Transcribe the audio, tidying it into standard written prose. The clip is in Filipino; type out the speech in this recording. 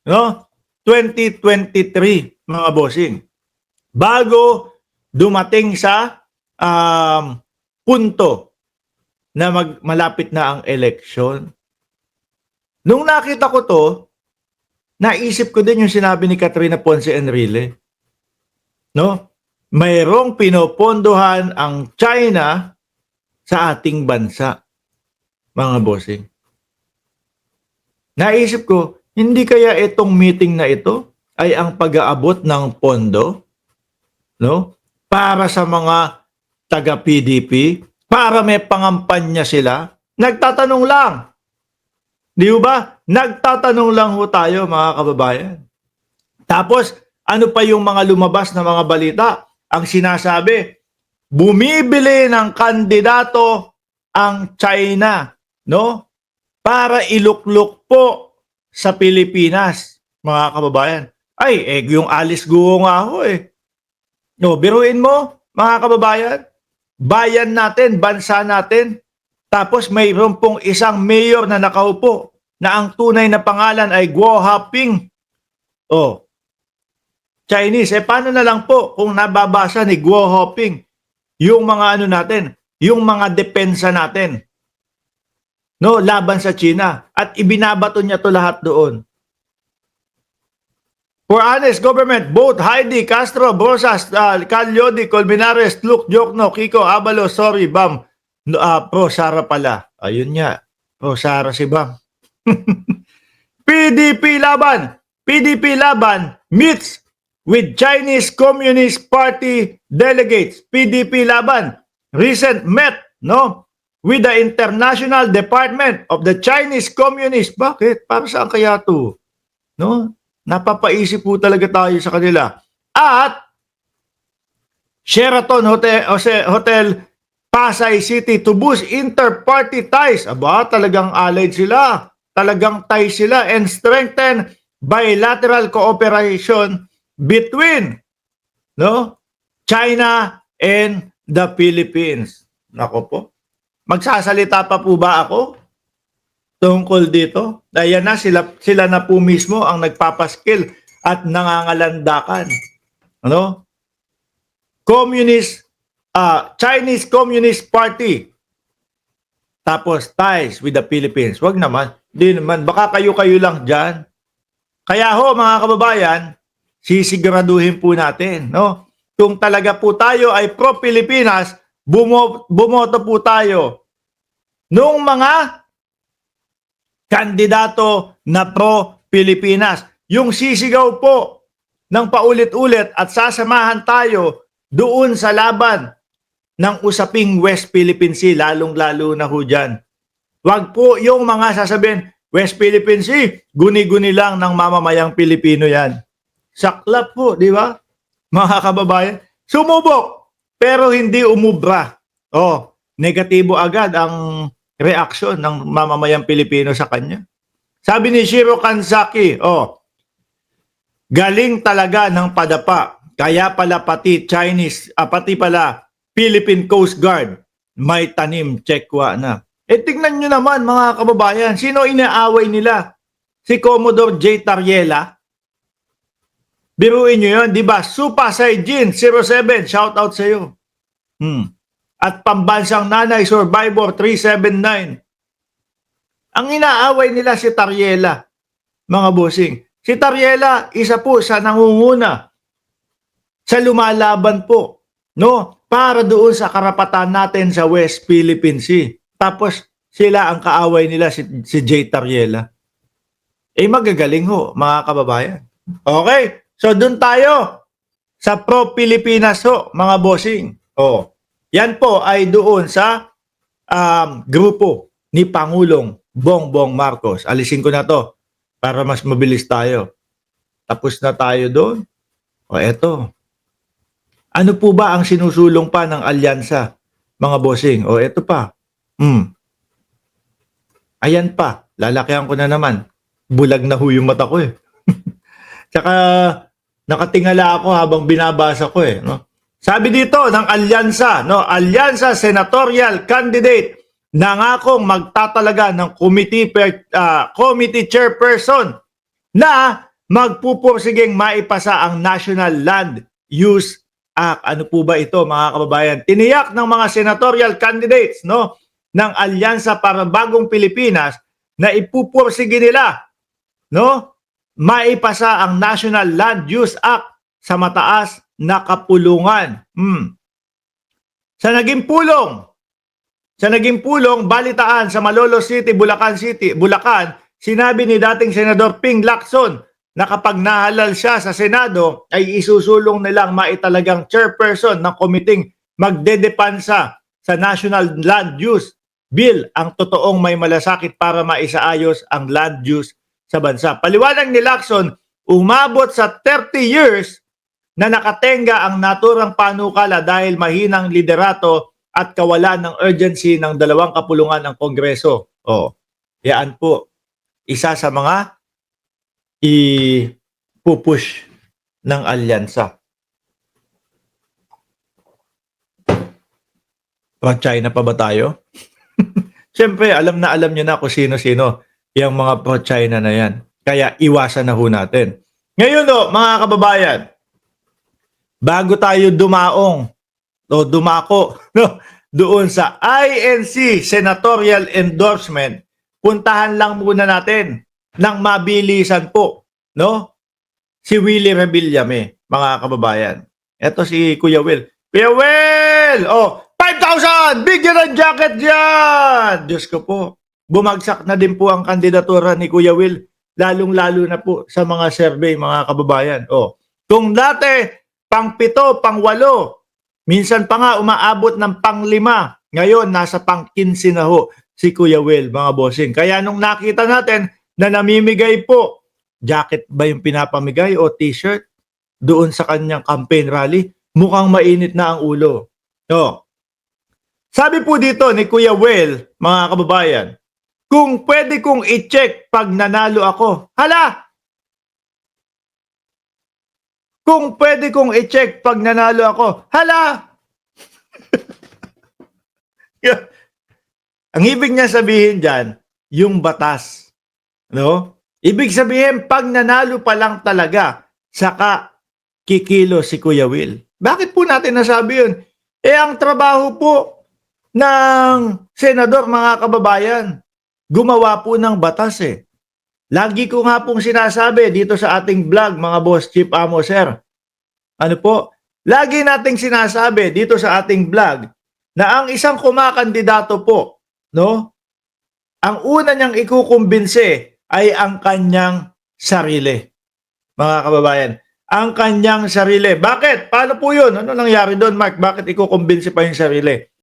no? 2023, mga bossing. Bago dumating sa punto na malapit na ang eleksyon. Nung nakita ko to, naisip ko din yung sinabi ni Katrina Ponce Enrile. No? Mayroong pinopondohan ang China sa ating bansa, mga bossing. Naisip ko, hindi kaya itong meeting na ito ay ang pag-aabot ng pondo, no? Para sa mga taga-PDP, para may pangampanya sila. Nagtatanong lang. Di ba? Nagtatanong lang ho tayo, mga kababayan. Tapos, ano pa yung mga lumabas na mga balita? Ang sinasabi, bumibili ng kandidato ang China, no? Para iluklok po sa Pilipinas, mga kababayan. Ay, yung Alice Guo nga ho eh. No, biruin mo, mga kababayan, bayan natin, bansa natin, tapos mayroon pong isang mayor na nakaupo na ang tunay na pangalan ay Guo Haping. Oh, Chinese. Paano na lang po kung nababasa ni Guo Haping yung mga ano natin, yung mga depensa natin, no, laban sa China, at ibinabato niya to lahat doon. For honest government, both Heidi Castro, Brosas, Calyodi, Colmenares, Luke, Jokno, Kiko, Abalo, sorry, Bam, Pro Sara pala. Ayun nga, Pro Sara si Bam. PDP laban meets with Chinese Communist Party delegates. PDP laban recent met, no, with the International Department of the Chinese Communist. Bakit? Para saan kaya to? No? Napapaisip po talaga tayo sa kanila. At Sheraton Hotel Pasay City to boost inter-party ties. Aba, talagang allied sila. Talagang ties sila and strengthen bilateral cooperation between, no, China and the Philippines. Nako po. Magsasalita pa po ba ako tungkol dito? Ayan na, sila na po mismo ang nagpapaskil at nangangalandakan. Ano? Chinese Communist Party. Tapos ties with the Philippines. Wag naman. Di naman. Baka kayo-kayo lang dyan. Kaya ho, mga kababayan, sisiguraduhin po natin, no? Kung talaga po tayo ay pro-Pilipinas, bumoto po tayo nung mga kandidato na pro-Pilipinas. Yung sisigaw po ng paulit-ulit at sasamahan tayo doon sa laban ng usaping West Philippine Sea, lalong-lalo na ho dyan. Wag po yung mga sasabihin, West Philippine Sea, guni-guni lang ng mamamayang Pilipino yan. Saklap po, di ba? Mga kababayan, sumubok, pero hindi umubra. Oh, negatibo agad ang reaksyon ng mamamayang Pilipino sa kanya. Sabi ni Shiro Kansaki, galing talaga ng padapa. Kaya pala pati Philippine Coast Guard may tanim tsekwa na. Tignan nyo naman mga kababayan, sino inaaway nila? Si Commodore J. Tariela? Biruin nyo yun, di ba? Supa Saijin 07, shout out sa iyo. At Pambansang Nanay Survivor 379. Ang inaaway nila si Tariela, mga bossing. Si Tariela, isa po sa nangunguna sa lumalaban po, no, para doon sa karapatan natin sa West Philippine Sea. Tapos sila ang kaaway nila si J. Tariela. Magagaling ho, mga kababayan. Okay, so doon tayo sa pro-Pilipinas ho, mga bossing. Yan po ay doon sa grupo ni Pangulong Bongbong Marcos. Alisin ko na to para mas mabilis tayo. Tapos na tayo doon. Eto. Ano po ba ang sinusulong pa ng alyansa, mga bossing? Eto pa. Ayan pa. Lalakihan ko na naman. Bulag na ho yung mata ko eh. Tsaka nakatingala ako habang binabasa ko eh. No? Sabi dito ng alyansa, no? Alyansa Senatorial Candidate nangakong magtatalaga ng committee chairperson na magpupursigeng maipasa ang National Land Use Act. Ano po ba ito, mga kababayan? Tiniyak ng mga senatorial candidates, no, ng Alyansa para Bagong Pilipinas na ipupursige nila, no, maipasa ang National Land Use Act sa mataas na kapulungan. Sa naging pulong, balitaan sa Malolos City, Bulacan, sinabi ni dating Senador Ping Lacson na kapag nahalal siya sa Senado ay isusulong nilang maitalagang chairperson ng komiting magdedepansa sa National Land Use Bill ang totoong may malasakit para maisaayos ang land use sa bansa. Paliwanag ni Lacson, umabot sa 30 years na nakatenga ang naturang panukala dahil mahinang liderato at kawalan ng urgency ng dalawang kapulungan ng Kongreso. Yan po. Isa sa mga ipupush ng alyansa. Pro-China pa ba tayo? Siyempre, alam nyo na kung sino-sino yung mga pro-China na yan. Kaya iwasan na ho natin. Ngayon mga kababayan, bago tayo dumako doon sa INC senatorial endorsement, puntahan lang muna natin ng mabilisan po, no? Si Willie Revillame, mga kababayan. Ito si Kuya Will. Kuya Will! 5,000! Bigyan ng jacket dyan! Diyos ko po. Bumagsak na din po ang kandidatura ni Kuya Will, lalong-lalo na po sa mga survey, mga kababayan. Kung dati, pang-7, pang-8, minsan pa nga umaabot ng pang-5, ngayon nasa pang-15 na ho si Kuya Will, mga bossing. Kaya nung nakita natin na namimigay po, jacket ba yung pinapamigay o t-shirt doon sa kanyang campaign rally, mukhang mainit na ang ulo. Sabi po dito ni Kuya Will, mga kababayan, kung pwede kong i-check pag nanalo ako, kung pwede kong i-check pag nanalo ako, Ang ibig niya sabihin dyan, yung batas. No? Ibig sabihin, pag nanalo pa lang talaga, saka kikilo si Kuya Will. Bakit po natin nasabi yun? Ang trabaho po ng senador, mga kababayan, gumawa po ng batas Lagi ko nga pong sinasabi dito sa ating vlog, mga boss, Chief Amo, sir. Ano po? Lagi nating sinasabi dito sa ating vlog na ang isang kumakandidato po, no? Ang una niyang ikukumbinse ay ang kanyang sarili. Mga kababayan, ang kanyang sarili. Bakit? Paano po yun? Ano nangyari doon, Mark? Bakit ikukumbinse pa yung sarili?